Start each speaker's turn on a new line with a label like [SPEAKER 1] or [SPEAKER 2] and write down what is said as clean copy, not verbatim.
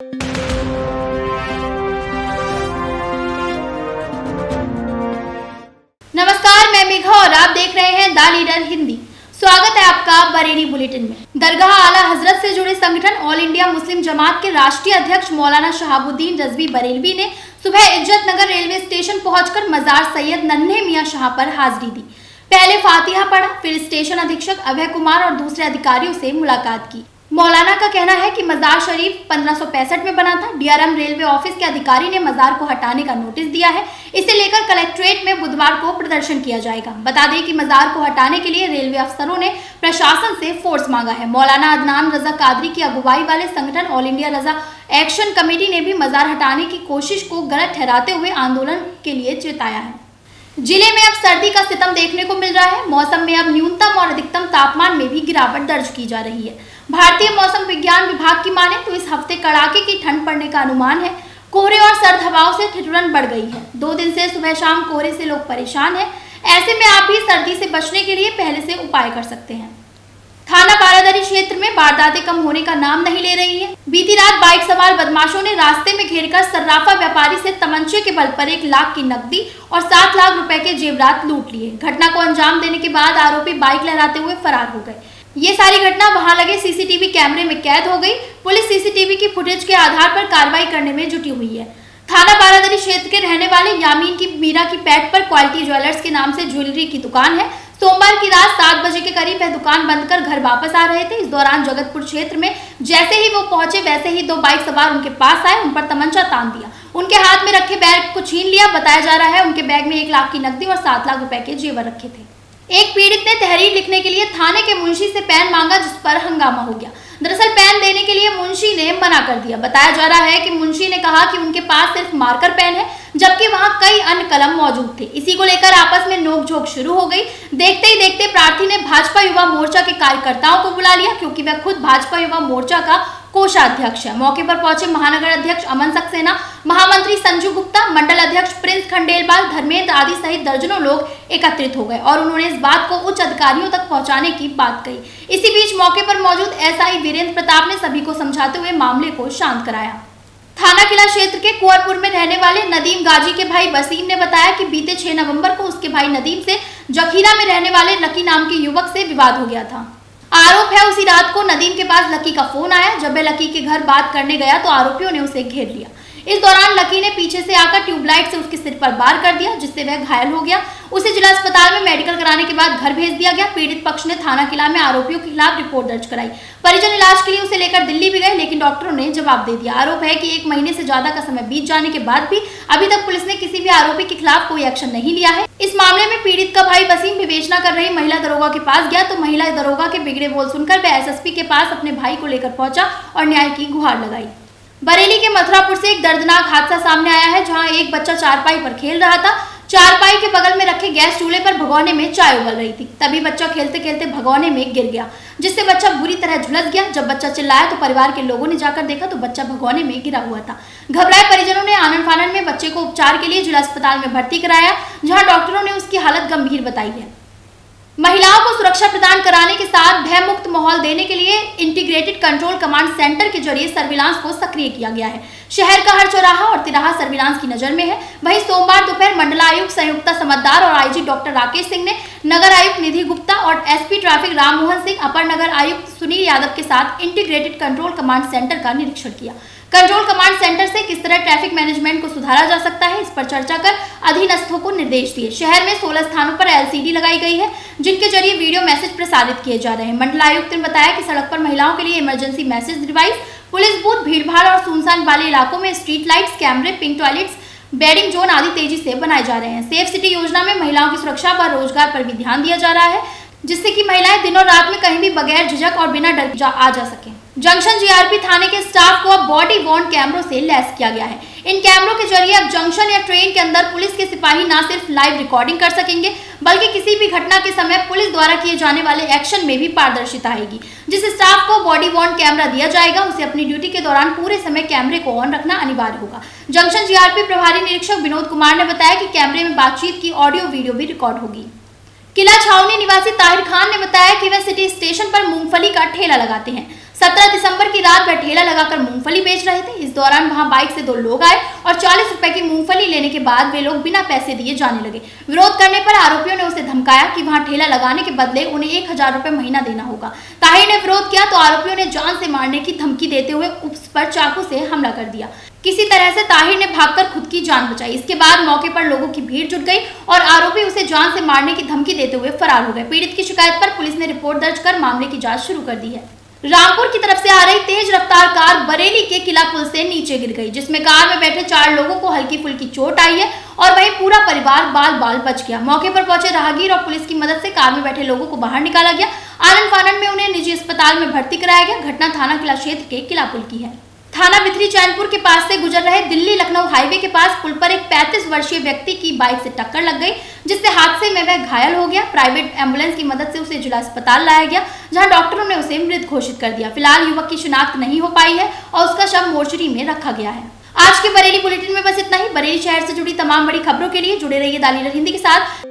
[SPEAKER 1] नमस्कार, मैं मेघा और आप देख रहे हैं द लीडर हिंदी। स्वागत है आपका बरेली बुलेटिन में। दरगाह आला हजरत से जुड़े संगठन ऑल इंडिया मुस्लिम जमात के राष्ट्रीय अध्यक्ष मौलाना शहाबुद्दीन रजवी बरेलवी ने सुबह इज्जत नगर रेलवे स्टेशन पहुंचकर मजार सैयद नन्हे मियां शाह पर हाजिरी दी। पहले फातिहा पढ़ा, फिर स्टेशन अधीक्षक अभय कुमार और दूसरे अधिकारियों से मुलाकात की। मौलाना का कहना है कि मजार शरीफ 1565 में बना था। डीआरएम रेलवे ऑफिस के अधिकारी ने मजार को हटाने का नोटिस दिया है। इसे लेकर कलेक्ट्रेट में बुधवार को प्रदर्शन किया जाएगा। बता दें कि मजार को हटाने के लिए रेलवे अफसरों ने प्रशासन से फोर्स मांगा है। मौलाना अदनान रजा कादरी की अगुवाई वाले संगठन ऑल इंडिया रजा एक्शन कमेटी ने भी मजार हटाने की कोशिश को गलत ठहराते हुए आंदोलन के लिए चेताया है। जिले में अब सर्दी का सितम देखने को मिल रहा है। मौसम में अब न्यूनतम और अधिकतम तापमान में भी गिरावट दर्ज की जा रही है। भारतीय मौसम विज्ञान विभाग की माने तो इस हफ्ते कड़ाके की ठंड पड़ने का अनुमान है। कोहरे और सर्द हवाओं से ठिठुरन बढ़ गई है। 2 दिन से सुबह शाम कोहरे से लोग परेशान हैं। ऐसे में आप भी सर्दी से बचने के लिए पहले से उपाय कर सकते हैं। थाना बारादरी क्षेत्र में वारदातें कम होने का नाम नहीं ले रही है। बीती रात बाइक सवार बदमाशों ने रास्ते में घेरकर सर्राफा व्यापारी से तमंचे के बल पर 1 लाख की नकदी और 7 लाख रुपए के जेवरात लूट लिए। घटना को अंजाम देने के बाद आरोपी बाइक लहराते हुए फरार हो गए। ये सारी घटना वहां लगे सीसीटीवी कैमरे में कैद हो गई। पुलिस सीसीटीवी की फुटेज के आधार पर कार्रवाई करने में जुटी हुई है। थाना बारादरी क्षेत्र के रहने वाले यामीन की मीरा की पैठ पर क्वालिटी ज्वेलर्स के नाम से ज्वेलरी की दुकान है। सोमवार की रात 7 बजे के करीब वह दुकान बंद कर घर वापस आ रहे थे। इस दौरान जगतपुर क्षेत्र में जैसे ही वो पहुंचे वैसे ही 2 बाइक सवार उनके पास आए, उन पर तमंचा तान दिया, उनके हाथ में रखे बैग को छीन लिया। बताया जा रहा है उनके बैग में 1 लाख की नकदी और 7 लाख रुपए के जेवर रखे थे। एक पीड़ित ने तहरीर लिखने के लिए थाने के मुंशी से पेन मांगा, जिस पर हंगामा हो गया। दरअसल पेन देने के लिए मुंशी ने मना कर दिया। बताया जा रहा है कि मुंशी ने कहा कि उनके पास सिर्फ मार्कर पेन है, जबकि वहां कई अन्य कलम मौजूद थे। इसी को लेकर आपस में नोकझोंक शुरू हो गई। देखते ही देखते प्रार्थी ने भाजपा युवा मोर्चा के कार्यकर्ताओं को बुला लिया, क्योंकि वह खुद भाजपा युवा मोर्चा का कोषाध्यक्ष है। मौके पर पहुंचे महानगर अध्यक्ष अमन सक्सेना, महामंत्री संजू गुप्ता, मंडल अध्यक्ष प्रिंस खंडेलवाल, धर्मेंद्र आदि सहित दर्जनों लोग एकत्रित हो गए और उन्होंने इस बात को उच्च अधिकारियों तक पहुंचाने की बात कही। इसी बीच मौके पर मौजूद एसआई वीरेंद्र प्रताप ने सभी को समझाते हुए मामले को शांत कराया। थाना किला क्षेत्र के कुंवरपुर में रहने वाले नदीम गाजी के भाई वसीम ने बताया कि बीते 6 नवंबर को उसके भाई नदीम से जखीरा में रहने वाले लकी नाम के युवक से विवाद हो गया था। आरोप है उसी रात को नदीम के पास लकी का फोन आया। जब वह लकी के घर बात करने गया तो आरोपियों ने उसे घेर लिया। इस दौरान लकी ने पीछे से आकर ट्यूबलाइट से उसके सिर पर वार कर दिया, जिससे वह घायल हो गया। उसे जिला अस्पताल में मेडिकल कराने के बाद घर भेज दिया गया। पीड़ित पक्ष ने थाना किला में आरोपियों के खिलाफ रिपोर्ट दर्ज कराई। परिजन इलाज के लिए उसे लेकर दिल्ली भी गए, लेकिन डॉक्टरों ने जवाब दे दिया। आरोप है कि 1 महीने से ज्यादा का समय बीत जाने के बाद भी अभी तक पुलिस ने किसी भी आरोपी के खिलाफ कोई एक्शन नहीं लिया है। इस मामले में पीड़ित का भाई वसीम विवेचना कर रही महिला दरोगा के पास गया, तो महिला दरोगा के बिगड़े बोल सुनकर वह एसएसपी के पास अपने भाई को लेकर पहुंचा और न्याय की गुहार लगाई। बरेली के मथुरापुर से एक दर्दनाक हादसा सामने आया है, जहां एक बच्चा चारपाई पर खेल रहा था। चारपाई के बगल में रखे गैस चूल्हे पर भगोने में चाय उबल रही थी। तभी बच्चा खेलते खेलते भगोने में गिर गया, जिससे बच्चा बुरी तरह झुलस गया। जब बच्चा चिल्लाया तो परिवार के लोगों ने जाकर देखा तो बच्चा भगोने में गिरा हुआ था। घबराए परिजनों ने आनन फानन में बच्चे को उपचार के लिए जिला अस्पताल में भर्ती कराया, जहाँ डॉक्टरों ने उसकी हालत गंभीर बताई है। महिलाओं को सुरक्षा प्रदान कराने के साथ भय मुक्त माहौल देने के लिए इंटीग्रेटेड कंट्रोल कमांड सेंटर के जरिए सर्विलांस को सक्रिय किया गया है। शहर का हर चौराहा और तिराहा सर्विलांस की नजर में है। वहीं सोमवार दोपहर मंडलायुक्त संयुक्ता समद्दार और आईजी डॉक्टर राकेश सिंह ने नगर आयुक्त निधि गुप्ता और एसपी ट्रैफिक राम मोहन सिंह, अपर नगर आयुक्त सुनील यादव के साथ इंटीग्रेटेड कंट्रोल कमांड सेंटर का निरीक्षण किया। कंट्रोल कमांड सेंटर से किस तरह ट्रैफिक मैनेजमेंट को सुधारा जा सकता है, इस पर चर्चा कर अधीनस्थों को निर्देश दिए। शहर में 16 स्थानों पर एलसीडी लगाई गई है, जिनके जरिए वीडियो मैसेज प्रसारित किए जा रहे हैं। मंडलायुक्त ने बताया कि सड़क पर महिलाओं के लिए emergency message device, police booth, भीड़भाड़ और सुनसान वाले इलाकों में स्ट्रीट लाइट्स, कैमरे, पिंक टॉयलेट्स, बेडिंग जोन आदि तेजी से बनाए जा रहे हैं। सेफ सिटी योजना में महिलाओं की सुरक्षा व रोजगार पर भी ध्यान दिया जा रहा है, जिससे कि महिलाएं दिनों रात में कहीं भी बगैर झिझक और बिना डर आ जा सकें। जंक्शन जीआरपी थाने के स्टाफ को अब बॉडी वॉर्न कैमरों से लैस किया गया है। इन कैमरों के जरिए अब जंक्शन या ट्रेन के अंदर पुलिस के सिपाही न सिर्फ लाइव रिकॉर्डिंग कर सकेंगे, बल्कि किसी भी घटना के समय पुलिस द्वारा किए जाने वाले एक्शन में भी पारदर्शिता आएगी। जिस स्टाफ को बॉडी वॉर्न कैमरा दिया जाएगा, उसे अपनी ड्यूटी के दौरान पूरे समय कैमरे को ऑन रखना अनिवार्य होगा। जंक्शन जीआरपी प्रभारी निरीक्षक विनोद कुमार ने बताया कि कैमरे में बातचीत की ऑडियो वीडियो भी रिकॉर्ड होगी। किला छावनी निवासी ताहिर खान ने बताया कि वह सिटी स्टेशन पर मूंगफली का ठेला लगाते हैं। 17 दिसंबर की रात वह ठेला लगाकर मूंगफली बेच रहे थे। इस दौरान वहां बाइक से 2 लोग आए और 40 रुपए की मूंगफली लेने के बाद वे लोग बिना पैसे दिए जाने लगे। विरोध करने पर आरोपियों ने उसे धमकाया कि वहां ठेला लगाने के बदले उन्हें 1000 रुपए महीना देना होगा। ताहिर ने विरोध किया तो आरोपियों ने जान से मारने की धमकी देते हुए उस पर चाकू से हमला कर दिया। किसी तरह से ताहिर ने भागकर खुद की जान बचाई। इसके बाद मौके पर लोगों की भीड़ जुट गई और आरोपी उसे जान से मारने की धमकी देते हुए फरार हो गए। पीड़ित की शिकायत पर पुलिस ने रिपोर्ट दर्ज कर मामले की जांच शुरू कर दी है। रामपुर की तरफ से आ रही तेज रफ्तार कार बरेली के किला पुल से नीचे गिर गई, जिसमें कार में बैठे 4 लोगों को हल्की फुल्की चोट आई है और वहीं पूरा परिवार बाल बच गया। मौके पर पहुंचे राहगीर और पुलिस की मदद से कार में बैठे लोगों को बाहर निकाला गया। आनन फानन में उन्हें निजी अस्पताल में भर्ती कराया गया। घटना थाना किला क्षेत्र के किला पुल की है। थाना बिथरी चैनपुर के पास से गुजर रहे दिल्ली लखनऊ हाईवे के पास पुल पर एक 35 वर्षीय व्यक्ति की बाइक से टक्कर लग गई, जिससे हादसे में वह घायल हो गया। प्राइवेट एम्बुलेंस की मदद से उसे जिला अस्पताल लाया गया, जहां डॉक्टरों ने उसे मृत घोषित कर दिया। फिलहाल युवक की शिनाख्त नहीं हो पाई है और उसका शव मोर्चरी में रखा गया है। आज के बरेली बुलेटिन में बस इतना ही। बरेली शहर से जुड़ी तमाम बड़ी खबरों के लिए जुड़े रहिए द लीडर हिंदी के साथ।